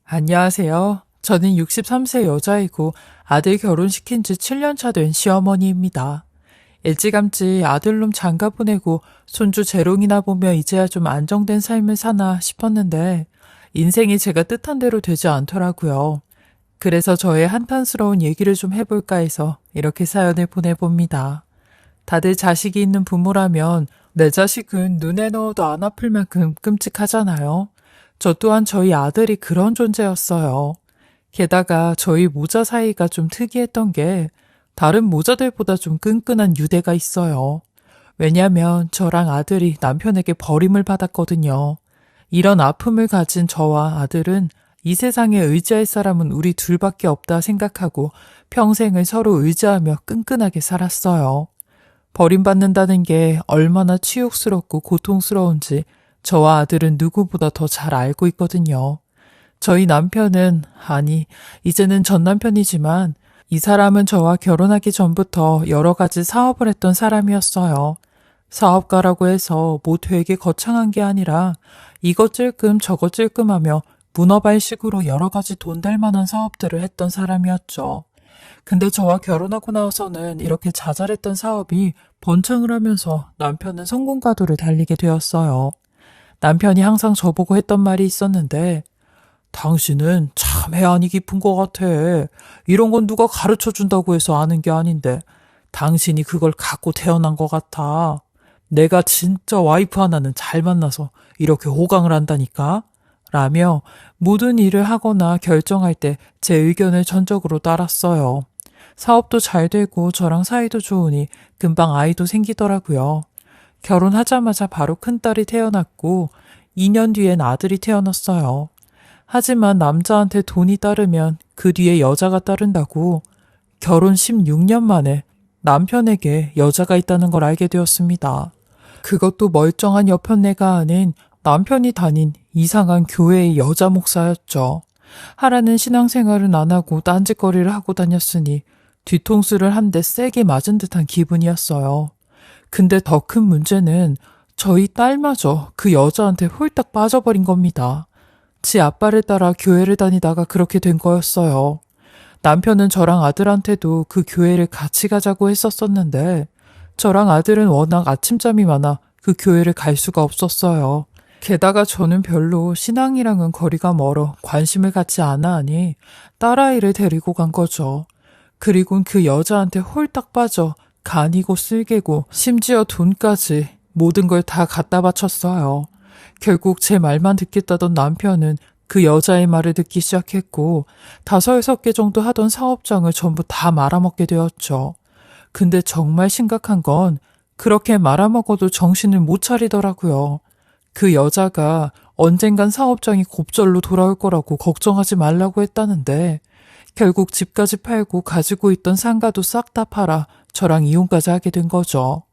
안녕하세요. 저는 63세 여자이고 아들 결혼시킨 지 7년 차 된 시어머니입니다. 일찌감치 아들놈 장가 보내고 손주 재롱이나 보며 이제야 좀 안정된 삶을 사나 싶었는데 인생이 제가 뜻한 대로 되지 않더라고요. 그래서 저의 한탄스러운 얘기를 좀 해볼까 해서 이렇게 사연을 보내봅니다. 다들 자식이 있는 부모라면 내 자식은 눈에 넣어도 안 아플 만큼 끔찍하잖아요. 저 또한 저희 아들이 그런 존재였어요. 게다가 저희 모자 사이가 좀 특이했던 게 다른 모자들보다 좀 끈끈한 유대가 있어요. 왜냐면 저랑 아들이 남편에게 버림을 받았거든요. 이런 아픔을 가진 저와 아들은 이 세상에 의지할 사람은 우리 둘밖에 없다 생각하고 평생을 서로 의지하며 끈끈하게 살았어요. 버림받는다는 게 얼마나 치욕스럽고 고통스러운지 저와 아들은 누구보다 더 잘 알고 있거든요. 저희 남편은, 아니, 이제는 전 남편이지만 이 사람은 저와 결혼하기 전부터 여러 가지 사업을 했던 사람이었어요. 사업가라고 해서 뭐 되게 거창한 게 아니라 이것 찔끔 저것 찔끔 하며 문어발식으로 여러 가지 돈 될 만한 사업들을 했던 사람이었죠. 근데 저와 결혼하고 나서는 이렇게 자잘했던 사업이 번창을 하면서 남편은 성공가도를 달리게 되었어요. 남편이 항상 저보고 했던 말이 있었는데, 당신은 참 해안이 깊은 것 같아. 이런 건 누가 가르쳐 준다고 해서 아는 게 아닌데, 당신이 그걸 갖고 태어난 것 같아. 내가 진짜 와이프 하나는 잘 만나서 이렇게 호강을 한다니까? 라며 모든 일을 하거나 결정할 때 제 의견을 전적으로 따랐어요. 사업도 잘 되고 저랑 사이도 좋으니 금방 아이도 생기더라고요. 결혼하자마자 바로 큰딸이 태어났고 2년 뒤엔 아들이 태어났어요. 하지만 남자한테 돈이 따르면 그 뒤에 여자가 따른다고 결혼 16년 만에 남편에게 여자가 있다는 걸 알게 되었습니다. 그것도 멀쩡한 여편네가 아닌 남편이 다닌 이상한 교회의 여자 목사였죠. 하라는 신앙생활은 안 하고 딴짓거리를 하고 다녔으니 뒤통수를 한 대 세게 맞은 듯한 기분이었어요. 근데 더 큰 문제는 저희 딸마저 그 여자한테 홀딱 빠져버린 겁니다. 지 아빠를 따라 교회를 다니다가 그렇게 된 거였어요. 남편은 저랑 아들한테도 그 교회를 같이 가자고 했었었는데 저랑 아들은 워낙 아침잠이 많아 그 교회를 갈 수가 없었어요. 게다가 저는 별로 신앙이랑은 거리가 멀어 관심을 갖지 않아 하니 딸아이를 데리고 간 거죠. 그리곤 그 여자한테 홀딱 빠져 간이고 쓸개고 심지어 돈까지 모든 걸 다 갖다 바쳤어요. 결국 제 말만 듣겠다던 남편은 그 여자의 말을 듣기 시작했고 5-6개 정도 하던 사업장을 전부 다 말아먹게 되었죠. 근데 정말 심각한 건 그렇게 말아먹어도 정신을 못 차리더라고요. 그 여자가 언젠간 사업장이 곱절로 돌아올 거라고 걱정하지 말라고 했다는데 결국 집까지 팔고 가지고 있던 상가도 싹 다 팔아 저랑 이혼까지 하게 된 거죠.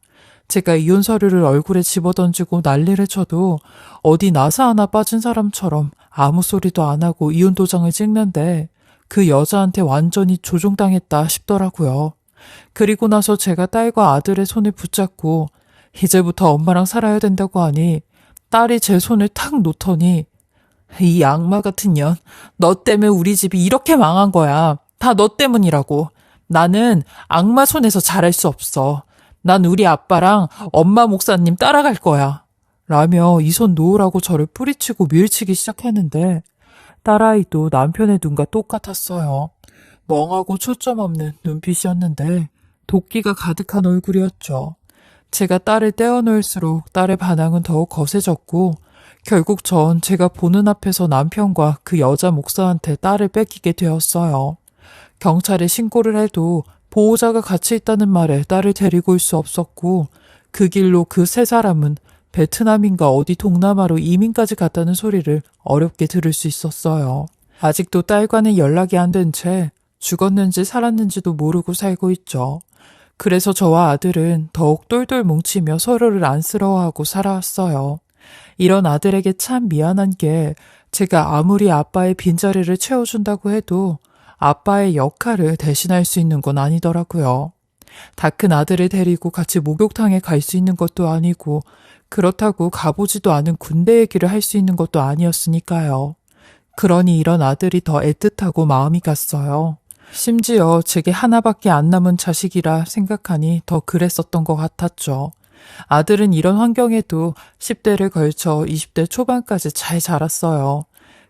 제가 이혼 서류를 얼굴에 집어던지고 난리를 쳐도 어디 나사 하나 빠진 사람처럼 아무 소리도 안 하고 이혼 도장을 찍는데 그 여자한테 완전히 조종당했다 싶더라고요. 그리고 나서 제가 딸과 아들의 손을 붙잡고 이제부터 엄마랑 살아야 된다고 하니 딸이 제 손을 탁 놓더니 이 악마 같은 년, 너 때문에 우리 집이 이렇게 망한 거야. 다 너 때문이라고. 나는 악마 손에서 자랄 수 없어. 난 우리 아빠랑 엄마 목사님 따라갈 거야. 라며 이 손 놓으라고 저를 뿌리치고 밀치기 시작했는데 딸아이도 남편의 눈과 똑같았어요. 멍하고 초점 없는 눈빛이었는데 도끼가 가득한 얼굴이었죠. 제가 딸을 떼어놓을수록 딸의 반항은 더욱 거세졌고 결국 전 제가 보는 앞에서 남편과 그 여자 목사한테 딸을 뺏기게 되었어요. 경찰에 신고를 해도 보호자가 같이 있다는 말에 딸을 데리고 올 수 없었고 그 길로 그 세 사람은 베트남인가 어디 동남아로 이민까지 갔다는 소리를 어렵게 들을 수 있었어요. 아직도 딸과는 연락이 안 된 채 죽었는지 살았는지도 모르고 살고 있죠. 그래서 저와 아들은 더욱 똘똘 뭉치며 서로를 안쓰러워하고 살아왔어요. 이런 아들에게 참 미안한 게 제가 아무리 아빠의 빈자리를 채워준다고 해도 아빠의 역할을 대신할 수 있는 건 아니더라고요. 다 큰 아들을 데리고 같이 목욕탕에 갈 수 있는 것도 아니고 그렇다고 가보지도 않은 군대 얘기를 할 수 있는 것도 아니었으니까요. 그러니 이런 아들이 더 애틋하고 마음이 갔어요. 심지어 제게 하나밖에 안 남은 자식이라 생각하니 더 그랬었던 것 같았죠. 아들은 이런 환경에도 10대를 걸쳐 20대 초반까지 잘 자랐어요.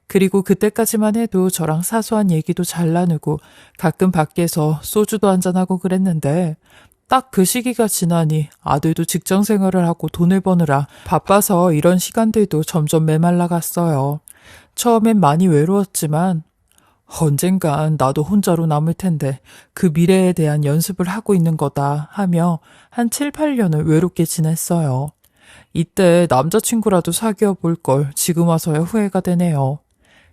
그리고 그때까지만 해도 저랑 사소한 얘기도 잘 나누고 가끔 밖에서 소주도 한잔하고 그랬는데 딱 그 시기가 지나니 아들도 직장 생활을 하고 돈을 버느라 바빠서 이런 시간들도 점점 메말라갔어요. 처음엔 많이 외로웠지만 언젠간 나도 혼자로 남을 텐데 그 미래에 대한 연습을 하고 있는 거다 하며 한 7, 8년을 외롭게 지냈어요. 이때 남자친구라도 사귀어 볼 걸 지금 와서야 후회가 되네요.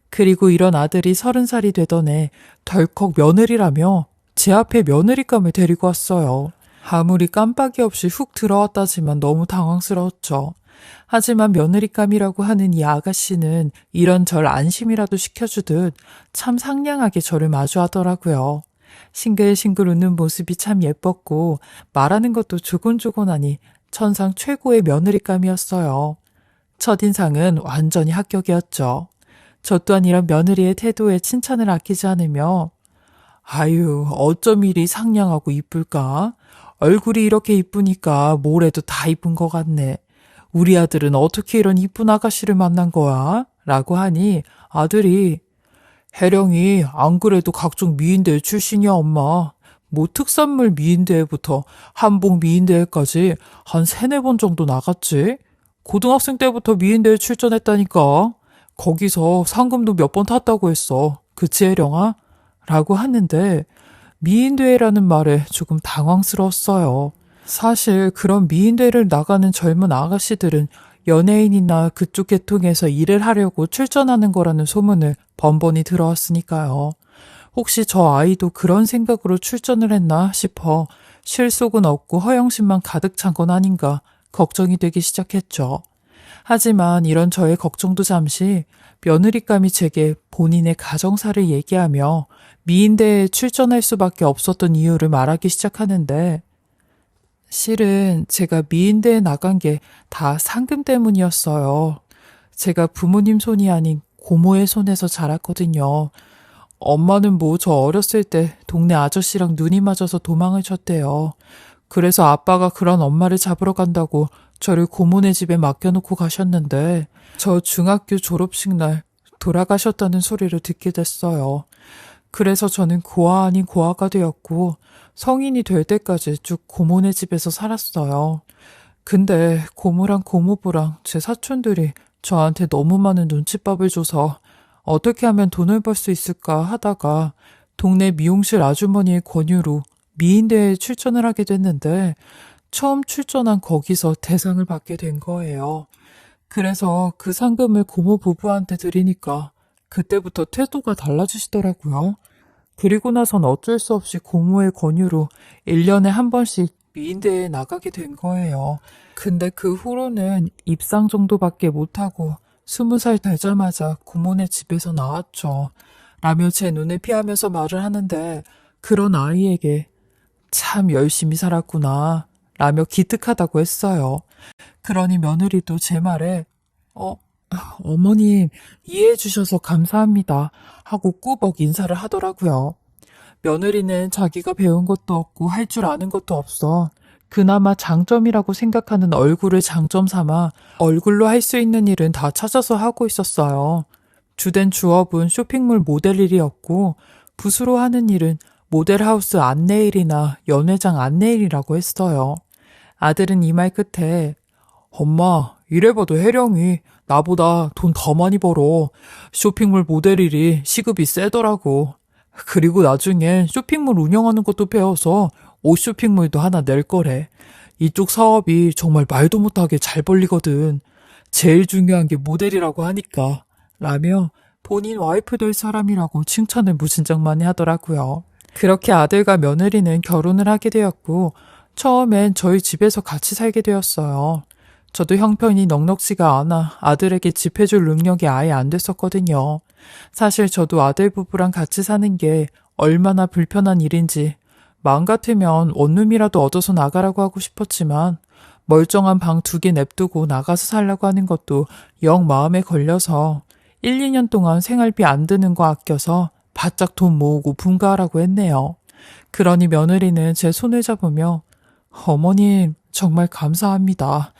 그리고 이런 아들이 30살이 되던 해 덜컥 며느리라며 제 앞에 며느리감을 데리고 왔어요. 아무리 깜빡이 없이 훅 들어왔다지만 너무 당황스러웠죠. 하지만 며느리감이라고 하는 이 아가씨는 이런 절 안심이라도 시켜주듯 참 상냥하게 저를 마주하더라고요. 싱글싱글 웃는 모습이 참 예뻤고 말하는 것도 조곤조곤하니 천상 최고의 며느리감이었어요. 첫인상은 완전히 합격이었죠. 저 또한 이런 며느리의 태도에 칭찬을 아끼지 않으며 아유, 어쩜 이리 상냥하고 이쁠까? 얼굴이 이렇게 이쁘니까 뭘 해도 다 이쁜 것 같네. 우리 아들은 어떻게 이런 이쁜 아가씨를 만난 거야? 라고 하니 아들이 혜령이 안 그래도 각종 미인대회 출신이야, 엄마. 뭐 특산물 미인대회부터 한복 미인대회까지 한 3-4번 정도 나갔지? 고등학생 때부터 미인대회 출전했다니까. 거기서 상금도 몇 번 탔다고 했어. 그치, 혜령아? 라고 하는데 미인대회라는 말에 조금 당황스러웠어요. 사실 그런 미인대회를 나가는 젊은 아가씨들은 연예인이나 그쪽 계통에서 일을 하려고 출전하는 거라는 소문을 번번이 들어왔으니까요. 혹시 저 아이도 그런 생각으로 출전을 했나 싶어 실속은 없고 허영심만 가득 찬 건 아닌가 걱정이 되기 시작했죠. 하지만 이런 저의 걱정도 잠시 며느리감이 제게 본인의 가정사를 얘기하며 미인대회에 출전할 수밖에 없었던 이유를 말하기 시작하는데 실은 제가 미인대회 나간 게 다 상금 때문이었어요. 제가 부모님 손이 아닌 고모의 손에서 자랐거든요. 엄마는 뭐 저 어렸을 때 동네 아저씨랑 눈이 맞아서 도망을 쳤대요. 그래서 아빠가 그런 엄마를 잡으러 간다고 저를 고모네 집에 맡겨놓고 가셨는데 저 중학교 졸업식 날 돌아가셨다는 소리를 듣게 됐어요. 그래서 저는 고아 아닌 고아가 되었고 성인이 될 때까지 쭉 고모네 집에서 살았어요. 근데 고모랑 고모부랑 제 사촌들이 저한테 너무 많은 눈칫밥을 줘서 어떻게 하면 돈을 벌 수 있을까 하다가 동네 미용실 아주머니의 권유로 미인대회에 출전을 하게 됐는데 처음 출전한 거기서 대상을 받게 된 거예요. 그래서 그 상금을 고모 부부한테 드리니까 그때부터 태도가 달라지시더라고요. 그리고 나선 어쩔 수 없이 고모의 권유로 1년에 한 번씩 미인대회에 나가게 된 거예요. 근데 그 후로는 입상 정도밖에 못하고 20살 되자마자 고모네 집에서 나왔죠. 라며 제 눈에 피하면서 말을 하는데 그런 아이에게 참 열심히 살았구나 라며 기특하다고 했어요. 그러니 며느리도 제 말에 어머님 이해해 주셔서 감사합니다 하고 꾸벅 인사를 하더라고요. 며느리는 자기가 배운 것도 없고 할 줄 아는 것도 없어. 그나마 장점이라고 생각하는 얼굴을 장점 삼아 얼굴로 할 수 있는 일은 다 찾아서 하고 있었어요. 주된 주업은 쇼핑몰 모델 일이었고 붓으로 하는 일은 모델하우스 안내일이나 연회장 안내일이라고 했어요. 아들은 이 말 끝에 엄마 이래봐도 혜령이 나보다 돈 더 많이 벌어. 쇼핑몰 모델 일이 시급이 세더라고. 그리고 나중엔 쇼핑몰 운영하는 것도 배워서 옷 쇼핑몰도 하나 낼 거래. 이쪽 사업이 정말 말도 못하게 잘 벌리거든. 제일 중요한 게 모델이라고 하니까. 라며 본인 와이프 될 사람이라고 칭찬을 무진장 많이 하더라고요. 그렇게 아들과 며느리는 결혼을 하게 되었고 처음엔 저희 집에서 같이 살게 되었어요. 저도 형편이 넉넉지가 않아 아들에게 집 해줄 능력이 아예 안 됐었거든요. 사실 저도 아들 부부랑 같이 사는 게 얼마나 불편한 일인지 마음 같으면 원룸이라도 얻어서 나가라고 하고 싶었지만 멀쩡한 방 2개 냅두고 나가서 살라고 하는 것도 영 마음에 걸려서 1, 2년 동안 생활비 안 드는 거 아껴서 바짝 돈 모으고 분가하라고 했네요. 그러니 며느리는 제 손을 잡으며 어머님 정말 감사합니다.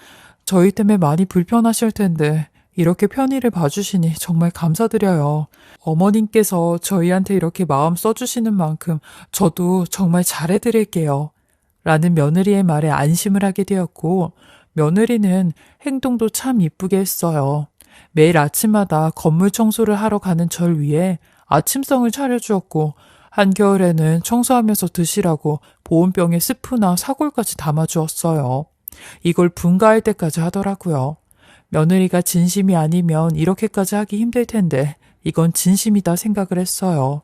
저희 때문에 많이 불편하실 텐데 이렇게 편의를 봐주시니 정말 감사드려요. 어머님께서 저희한테 이렇게 마음 써주시는 만큼 저도 정말 잘해드릴게요. 라는 며느리의 말에 안심을 하게 되었고 며느리는 행동도 참 이쁘게 했어요. 매일 아침마다 건물 청소를 하러 가는 절 위해 아침상을 차려주었고 한겨울에는 청소하면서 드시라고 보온병에 스프나 사골까지 담아주었어요. 이걸 분가할 때까지 하더라고요. 며느리가 진심이 아니면 이렇게까지 하기 힘들 텐데 이건 진심이다 생각을 했어요.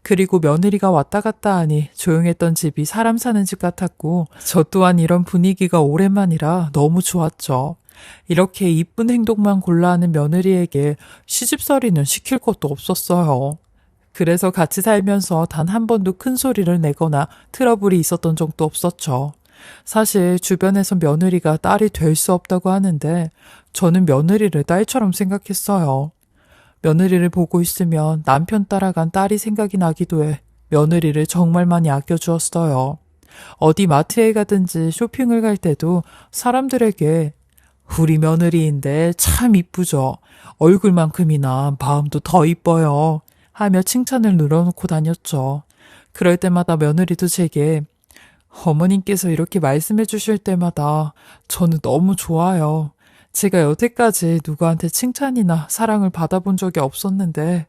그리고 며느리가 왔다 갔다 하니 조용했던 집이 사람 사는 집 같았고 저 또한 이런 분위기가 오랜만이라 너무 좋았죠. 이렇게 이쁜 행동만 골라 하는 며느리에게 시집살이는 시킬 것도 없었어요. 그래서 같이 살면서 단 한 번도 큰 소리를 내거나 트러블이 있었던 적도 없었죠. 사실 주변에서 며느리가 딸이 될 수 없다고 하는데 저는 며느리를 딸처럼 생각했어요. 며느리를 보고 있으면 남편 따라간 딸이 생각이 나기도 해 며느리를 정말 많이 아껴주었어요. 어디 마트에 가든지 쇼핑을 갈 때도 사람들에게 우리 며느리인데 참 이쁘죠. 얼굴만큼이나 마음도 더 이뻐요. 하며 칭찬을 늘어놓고 다녔죠. 그럴 때마다 며느리도 제게 어머님께서 이렇게 말씀해 주실 때마다 저는 너무 좋아요. 제가 여태까지 누구한테 칭찬이나 사랑을 받아본 적이 없었는데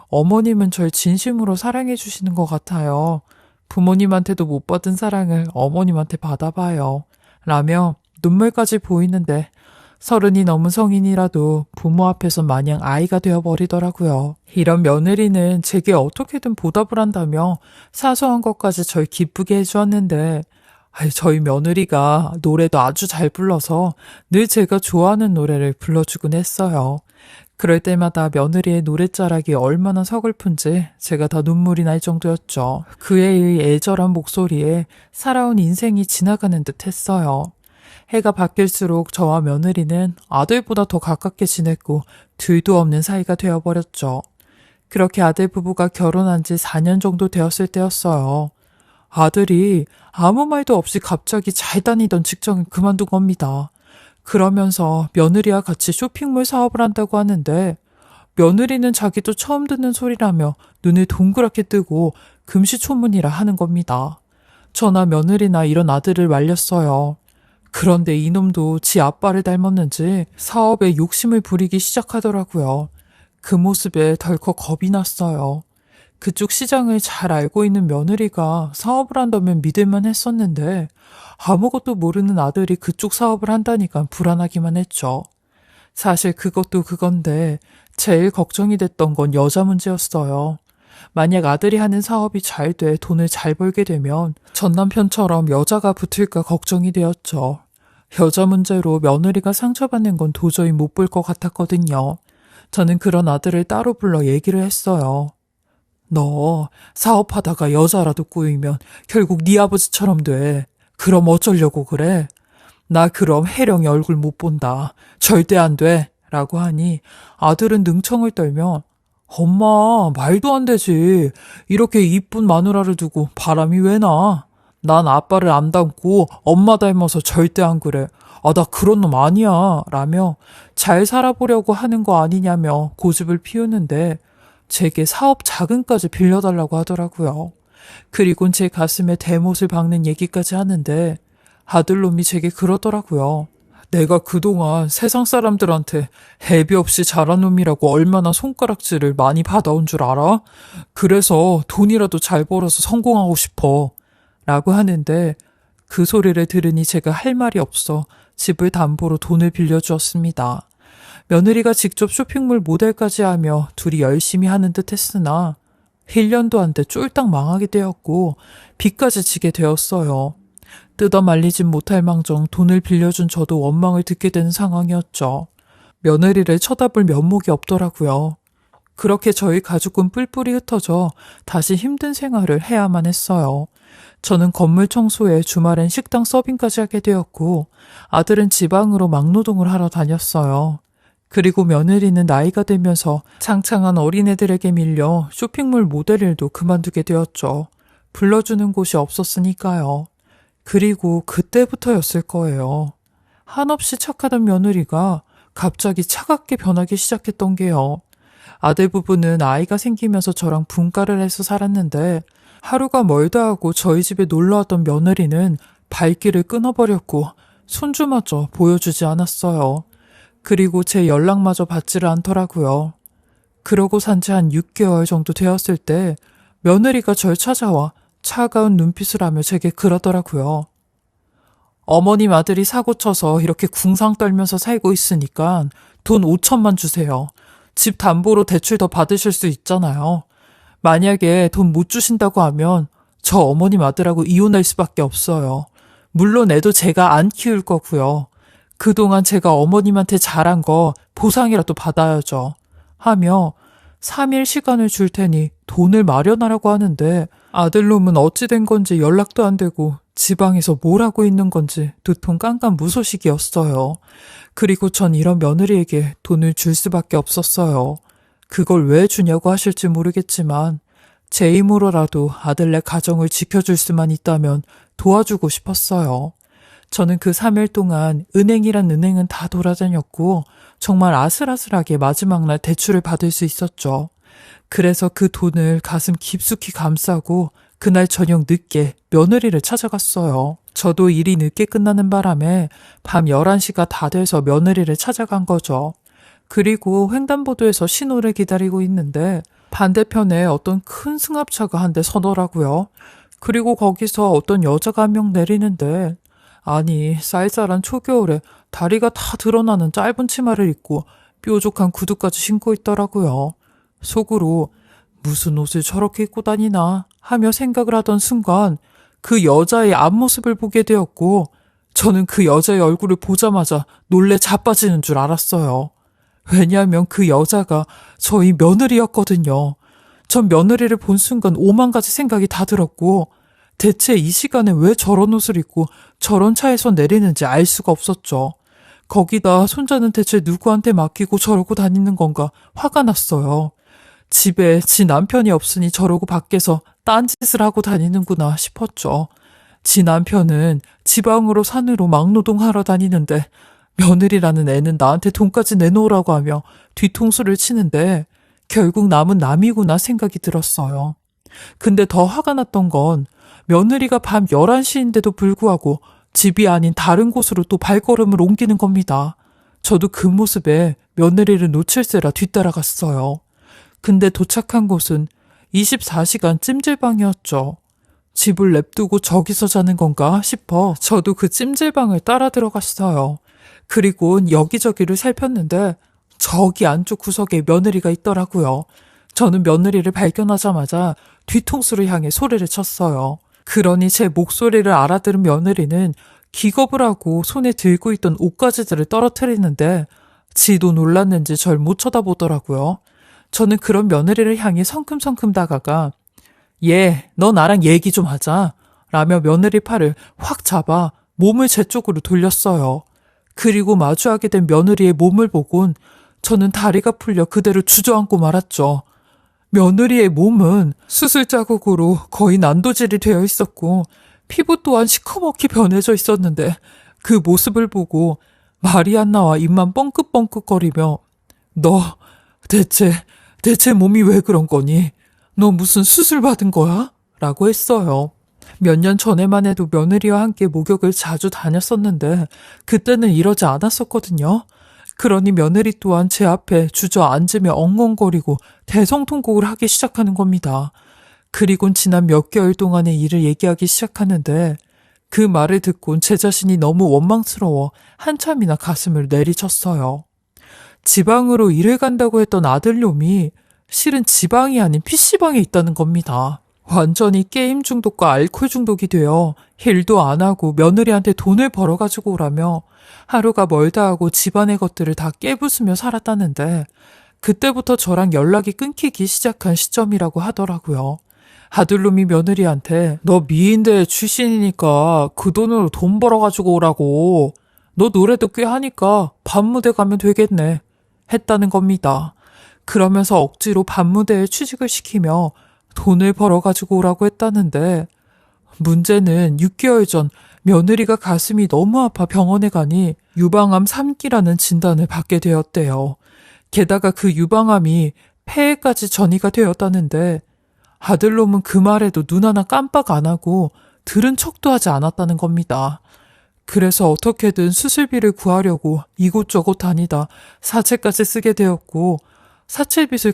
어머님은 절 진심으로 사랑해 주시는 것 같아요. 부모님한테도 못 받은 사랑을 어머님한테 받아봐요. 라며 눈물까지 보이는데 30이 넘은 성인이라도 부모 앞에서 마냥 아이가 되어버리더라고요. 이런 며느리는 제게 어떻게든 보답을 한다며 사소한 것까지 절 기쁘게 해주었는데 저희 며느리가 노래도 아주 잘 불러서 늘 제가 좋아하는 노래를 불러주곤 했어요. 그럴 때마다 며느리의 노랫자락이 얼마나 서글픈지 제가 다 눈물이 날 정도였죠. 그의 애절한 목소리에 살아온 인생이 지나가는 듯 했어요. 해가 바뀔수록 저와 며느리는 아들보다 더 가깝게 지냈고 둘도 없는 사이가 되어버렸죠. 그렇게 아들 부부가 결혼한 지 4년 정도 되었을 때였어요. 아들이 아무 말도 없이 갑자기 잘 다니던 직장을 그만둔 겁니다. 그러면서 며느리와 같이 쇼핑몰 사업을 한다고 하는데 며느리는 자기도 처음 듣는 소리라며 눈을 동그랗게 뜨고 금시초문이라 하는 겁니다. 저나 며느리나 이런 아들을 말렸어요. 그런데 이놈도 지 아빠를 닮았는지 사업에 욕심을 부리기 시작하더라고요. 그 모습에 덜컥 겁이 났어요. 그쪽 시장을 잘 알고 있는 며느리가 사업을 한다면 믿을만 했었는데 아무것도 모르는 아들이 그쪽 사업을 한다니까 불안하기만 했죠. 사실 그것도 그건데 제일 걱정이 됐던 건 여자 문제였어요. 만약 아들이 하는 사업이 잘 돼 돈을 잘 벌게 되면 전 남편처럼 여자가 붙을까 걱정이 되었죠. 여자 문제로 며느리가 상처받는 건 도저히 못 볼 것 같았거든요. 저는 그런 아들을 따로 불러 얘기를 했어요. 너 사업하다가 여자라도 꼬이면 결국 네 아버지처럼 돼. 그럼 어쩌려고 그래? 나 그럼 혜령이 얼굴 못 본다. 절대 안 돼. 라고 하니 아들은 능청을 떨며 엄마 말도 안 되지. 이렇게 이쁜 마누라를 두고 바람이 왜 나? 난 아빠를 안 닮고 엄마 닮아서 절대 안 그래. 나 그런 놈 아니야. 라며 잘 살아보려고 하는 거 아니냐며 고집을 피우는데 제게 사업 자금까지 빌려달라고 하더라고요. 그리곤 제 가슴에 대못을 박는 얘기까지 하는데 아들놈이 제게 그러더라고요. 내가 그동안 세상 사람들한테 애비 없이 자란 놈이라고 얼마나 손가락질을 많이 받아온 줄 알아? 그래서 돈이라도 잘 벌어서 성공하고 싶어. 라고 하는데 그 소리를 들으니 제가 할 말이 없어 집을 담보로 돈을 빌려주었습니다. 며느리가 직접 쇼핑몰 모델까지 하며 둘이 열심히 하는 듯 했으나 1년도 안 돼 쫄딱 망하게 되었고 빚까지 지게 되었어요. 뜯어 말리진 못할 망정 돈을 빌려준 저도 원망을 듣게 되는 상황이었죠. 며느리를 쳐다볼 면목이 없더라고요. 그렇게 저희 가족은 뿔뿔이 흩어져 다시 힘든 생활을 해야만 했어요. 저는 건물 청소에 주말엔 식당 서빙까지 하게 되었고 아들은 지방으로 막노동을 하러 다녔어요. 그리고 며느리는 나이가 들면서 창창한 어린애들에게 밀려 쇼핑몰 모델 일도 그만두게 되었죠. 불러주는 곳이 없었으니까요. 그리고 그때부터였을 거예요. 한없이 착하던 며느리가 갑자기 차갑게 변하기 시작했던 게요. 아들 부부는 아이가 생기면서 저랑 분가를 해서 살았는데 하루가 멀다 하고 저희 집에 놀러왔던 며느리는 발길을 끊어버렸고 손주마저 보여주지 않았어요. 그리고 제 연락마저 받지를 않더라고요. 그러고 산 지 한 6개월 정도 되었을 때 며느리가 절 찾아와 차가운 눈빛을 하며 제게 그러더라고요. 어머님 아들이 사고 쳐서 이렇게 궁상 떨면서 살고 있으니까 돈 5천만 주세요. 집 담보로 대출 더 받으실 수 있잖아요. 만약에 돈 못 주신다고 하면 저 어머님 아들하고 이혼할 수밖에 없어요. 물론 애도 제가 안 키울 거고요. 그동안 제가 어머님한테 잘한 거 보상이라도 받아야죠. 하며 3일 시간을 줄 테니 돈을 마련하라고 하는데 아들놈은 어찌 된 건지 연락도 안 되고 지방에서 뭘 하고 있는 건지 두통 깜깜무소식이었어요. 그리고 전 이런 며느리에게 돈을 줄 수밖에 없었어요. 그걸 왜 주냐고 하실지 모르겠지만 제 힘으로라도 아들네 가정을 지켜줄 수만 있다면 도와주고 싶었어요. 저는 그 3일 동안 은행이란 은행은 다 돌아다녔고 정말 아슬아슬하게 마지막 날 대출을 받을 수 있었죠. 그래서 그 돈을 가슴 깊숙이 감싸고 그날 저녁 늦게 며느리를 찾아갔어요. 저도 일이 늦게 끝나는 바람에 밤 11시가 다 돼서 며느리를 찾아간 거죠. 그리고 횡단보도에서 신호를 기다리고 있는데 반대편에 어떤 큰 승합차가 한 대 서더라고요. 그리고 거기서 어떤 여자가 한 명 내리는데 아니 쌀쌀한 초겨울에 다리가 다 드러나는 짧은 치마를 입고 뾰족한 구두까지 신고 있더라고요. 속으로 무슨 옷을 저렇게 입고 다니나 하며 생각을 하던 순간 그 여자의 앞모습을 보게 되었고 저는 그 여자의 얼굴을 보자마자 놀래 자빠지는 줄 알았어요. 왜냐하면 그 여자가 저희 며느리였거든요. 전 며느리를 본 순간 5만 가지 생각이 다 들었고 대체 이 시간에 왜 저런 옷을 입고 저런 차에서 내리는지 알 수가 없었죠. 거기다 손자는 대체 누구한테 맡기고 저러고 다니는 건가 화가 났어요. 집에 지 남편이 없으니 저러고 밖에서 딴짓을 하고 다니는구나 싶었죠. 지 남편은 지방으로 산으로 막노동하러 다니는데 며느리라는 애는 나한테 돈까지 내놓으라고 하며 뒤통수를 치는데 결국 남은 남이구나 생각이 들었어요. 근데 더 화가 났던 건 며느리가 밤 11시인데도 불구하고 집이 아닌 다른 곳으로 또 발걸음을 옮기는 겁니다. 저도 그 모습에 며느리를 놓칠세라 뒤따라갔어요. 근데 도착한 곳은 24시간 찜질방이었죠. 집을 냅두고 저기서 자는 건가 싶어 저도 그 찜질방을 따라 들어갔어요. 그리고 여기저기를 살폈는데 저기 안쪽 구석에 며느리가 있더라고요. 저는 며느리를 발견하자마자 뒤통수를 향해 소리를 쳤어요. 그러니 제 목소리를 알아들은 며느리는 기겁을 하고 손에 들고 있던 옷가지들을 떨어뜨리는데 지도 놀랐는지 절 못 쳐다보더라고요. 저는 그런 며느리를 향해 성큼성큼 다가가 얘, 너 나랑 얘기 좀 하자 라며 며느리 팔을 확 잡아 몸을 제 쪽으로 돌렸어요. 그리고 마주하게 된 며느리의 몸을 보곤 저는 다리가 풀려 그대로 주저앉고 말았죠. 며느리의 몸은 수술 자국으로 거의 난도질이 되어 있었고 피부 또한 시커멓게 변해져 있었는데 그 모습을 보고 말이 안 나와 입만 뻥긋뻥긋거리며 너 대체 몸이 왜 그런 거니? 너 무슨 수술 받은 거야? 라고 했어요. 몇 년 전에만 해도 며느리와 함께 목욕을 자주 다녔었는데 그때는 이러지 않았었거든요. 그러니 며느리 또한 제 앞에 주저앉으며 엉엉거리고 대성통곡을 하기 시작하는 겁니다. 그리곤 지난 몇 개월 동안의 일을 얘기하기 시작하는데 그 말을 듣곤 제 자신이 너무 원망스러워 한참이나 가슴을 내리쳤어요. 지방으로 일을 간다고 했던 아들놈이 실은 지방이 아닌 PC방에 있다는 겁니다. 완전히 게임 중독과 알코올 중독이 되어 일도 안 하고 며느리한테 돈을 벌어가지고 오라며 하루가 멀다 하고 집안의 것들을 다 깨부수며 살았다는데 그때부터 저랑 연락이 끊기기 시작한 시점이라고 하더라고요. 아들놈이 며느리한테 너 미인대 출신이니까 그 돈으로 돈 벌어가지고 오라고. 너 노래도 꽤 하니까 밤무대 가면 되겠네. 했다는 겁니다. 그러면서 억지로 반무대에 취직을 시키며 돈을 벌어가지고 오라고 했다는데, 문제는 6개월 전 며느리가 가슴이 너무 아파 병원에 가니 유방암 3기라는 진단을 받게 되었대요. 게다가 그 유방암이 폐에까지 전이가 되었다는데, 아들놈은 그 말에도 눈 하나 깜빡 안 하고 들은 척도 하지 않았다는 겁니다. 그래서 어떻게든 수술비를 구하려고 이곳저곳 다니다 사채까지 쓰게 되었고, 사채빚을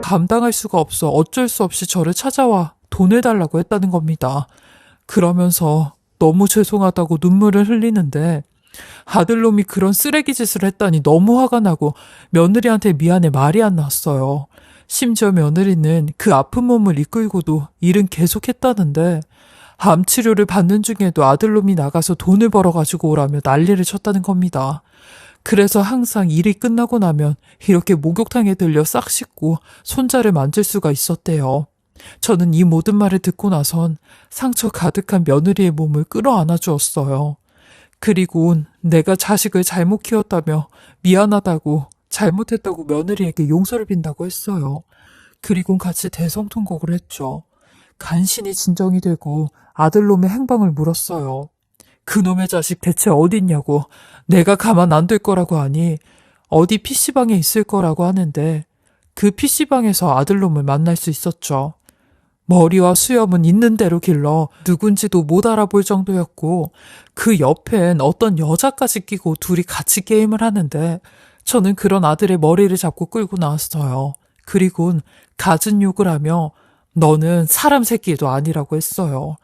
감당할 수가 없어 어쩔 수 없이 저를 찾아와 돈을 달라고 했다는 겁니다. 그러면서 너무 죄송하다고 눈물을 흘리는데, 아들놈이 그런 쓰레기 짓을 했다니 너무 화가 나고 며느리한테 미안해 말이 안 났어요. 심지어 며느리는 그 아픈 몸을 이끌고도 일은 계속했다는데, 암 치료를 받는 중에도 아들놈이 나가서 돈을 벌어가지고 오라며 난리를 쳤다는 겁니다. 그래서 항상 일이 끝나고 나면 이렇게 목욕탕에 들려 싹 씻고 손자를 만질 수가 있었대요. 저는 이 모든 말을 듣고 나선 상처 가득한 며느리의 몸을 끌어안아 주었어요. 그리고 내가 자식을 잘못 키웠다며 미안하다고, 잘못했다고 며느리에게 용서를 빈다고 했어요. 그리고 같이 대성통곡을 했죠. 간신히 진정이 되고 아들놈의 행방을 물었어요. 그놈의 자식 대체 어딨냐고, 내가 가만 안 둘 거라고 하니 어디 PC방에 있을 거라고 하는데, 그 PC방에서 아들놈을 만날 수 있었죠. 머리와 수염은 있는 대로 길러 누군지도 못 알아볼 정도였고, 그 옆엔 어떤 여자까지 끼고 둘이 같이 게임을 하는데, 저는 그런 아들의 머리를 잡고 끌고 나왔어요. 그리곤 갖은 욕을 하며 너는 사람 새끼도 아니라고 했어요.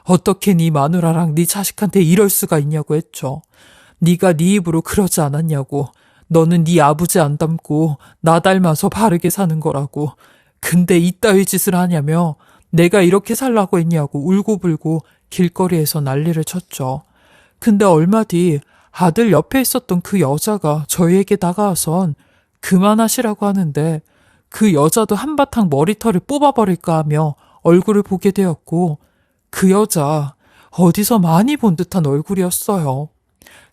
어떻게 네 마누라랑 네 자식한테 이럴 수가 있냐고 했죠. 네가 네 입으로 그러지 않았냐고. 너는 네 아버지 안 닮고 나 닮아서 바르게 사는 거라고. 근데 이따위 짓을 하냐며 내가 이렇게 살라고 했냐고 울고불고 길거리에서 난리를 쳤죠. 근데 얼마 뒤 아들 옆에 있었던 그 여자가 저희에게 다가와선 그만하시라고 하는데, 그 여자도 한바탕 머리털을 뽑아버릴까 하며 얼굴을 보게 되었고, 그 여자 어디서 많이 본 듯한 얼굴이었어요.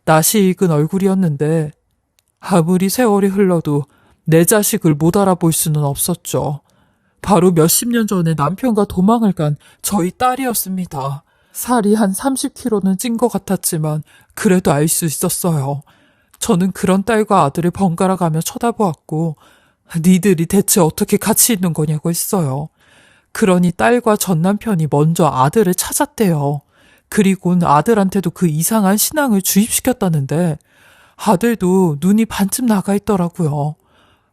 낯이 익은 얼굴이었는데 아무리 세월이 흘러도 내 자식을 못 알아볼 수는 없었죠. 바로 몇십 년 전에 남편과 도망을 간 저희 딸이었습니다. 살이 한 30kg는 찐 것 같았지만 그래도 알 수 있었어요. 저는 그런 딸과 아들을 번갈아 가며 쳐다보았고, 니들이 대체 어떻게 같이 있는 거냐고 했어요. 그러니 딸과 전 남편이 먼저 아들을 찾았대요. 그리고는 아들한테도 그 이상한 신앙을 주입시켰다는데, 아들도 눈이 반쯤 나가 있더라고요.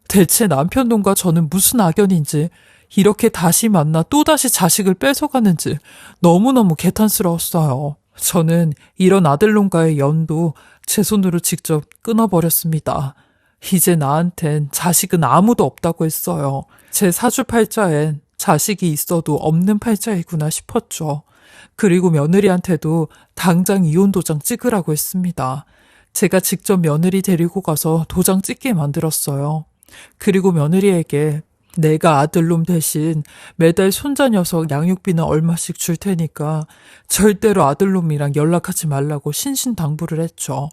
대체 남편 놈과 저는 무슨 악연인지, 이렇게 다시 만나 또다시 자식을 뺏어가는지 너무너무 개탄스러웠어요. 저는 이런 아들놈과의 연도 제 손으로 직접 끊어버렸습니다. 이제 나한텐 자식은 아무도 없다고 했어요. 제 사주팔자엔 자식이 있어도 없는 팔자이구나 싶었죠. 그리고 며느리한테도 당장 이혼 도장 찍으라고 했습니다. 제가 직접 며느리 데리고 가서 도장 찍게 만들었어요. 그리고 며느리에게 내가 아들놈 대신 매달 손자 녀석 양육비는 얼마씩 줄 테니까 절대로 아들놈이랑 연락하지 말라고 신신당부를 했죠.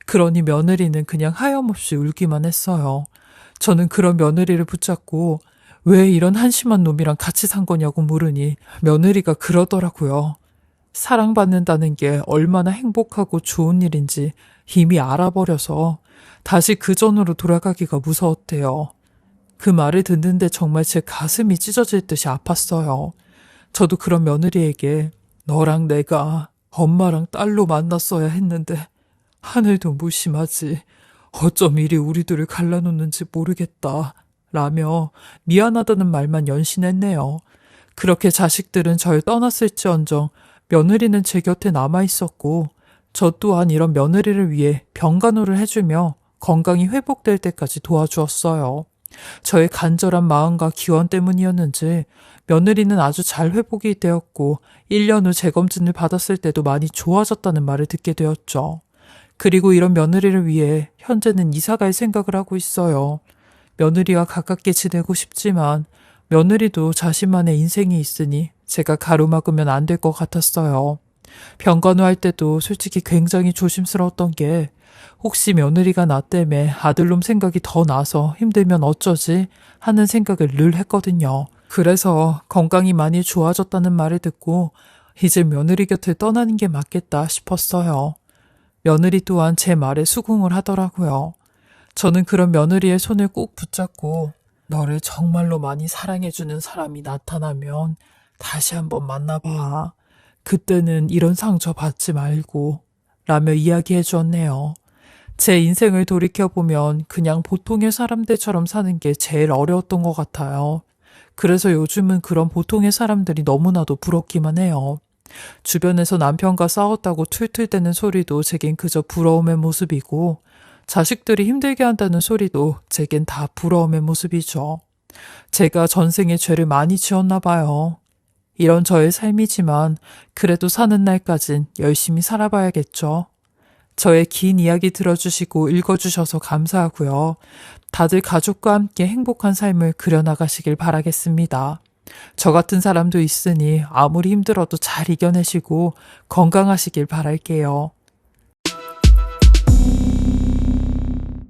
그러니 며느리는 그냥 하염없이 울기만 했어요. 저는 그런 며느리를 붙잡고 왜 이런 한심한 놈이랑 같이 산 거냐고 물으니 며느리가 그러더라고요. 사랑받는다는 게 얼마나 행복하고 좋은 일인지 이미 알아버려서 다시 그 전으로 돌아가기가 무서웠대요. 그 말을 듣는데 정말 제 가슴이 찢어질 듯이 아팠어요. 저도 그런 며느리에게 너랑 내가 엄마랑 딸로 만났어야 했는데 하늘도 무심하지. 어쩜 이리 우리들을 갈라놓는지 모르겠다. 라며 미안하다는 말만 연신했네요. 그렇게 자식들은 절 떠났을지언정 며느리는 제 곁에 남아있었고 저 또한 이런 며느리를 위해 병간호를 해주며 건강이 회복될 때까지 도와주었어요. 저의 간절한 마음과 기원 때문이었는지 며느리는 아주 잘 회복이 되었고 1년 후 재검진을 받았을 때도 많이 좋아졌다는 말을 듣게 되었죠. 그리고 이런 며느리를 위해 현재는 이사갈 생각을 하고 있어요. 며느리와 가깝게 지내고 싶지만 며느리도 자신만의 인생이 있으니 제가 가로막으면 안 될 것 같았어요. 병간호할 때도 솔직히 굉장히 조심스러웠던 게 혹시 며느리가 나 때문에 아들놈 생각이 더 나서 힘들면 어쩌지 하는 생각을 늘 했거든요. 그래서 건강이 많이 좋아졌다는 말을 듣고 이제 며느리 곁을 떠나는 게 맞겠다 싶었어요. 며느리 또한 제 말에 수긍을 하더라고요. 저는 그런 며느리의 손을 꼭 붙잡고 너를 정말로 많이 사랑해주는 사람이 나타나면 다시 한번 만나봐. 그때는 이런 상처 받지 말고 라며 이야기해 주었네요. 제 인생을 돌이켜보면 그냥 보통의 사람들처럼 사는 게 제일 어려웠던 것 같아요. 그래서 요즘은 그런 보통의 사람들이 너무나도 부럽기만 해요. 주변에서 남편과 싸웠다고 툴툴대는 소리도 제겐 그저 부러움의 모습이고 자식들이 힘들게 한다는 소리도 제겐 다 부러움의 모습이죠. 제가 전생에 죄를 많이 지었나 봐요. 이런 저의 삶이지만 그래도 사는 날까진 열심히 살아봐야겠죠. 저의 긴 이야기 들어주시고 읽어주셔서 감사하고요. 다들 가족과 함께 행복한 삶을 그려나가시길 바라겠습니다. 저 같은 사람도 있으니 아무리 힘들어도 잘 이겨내시고 건강하시길 바랄게요.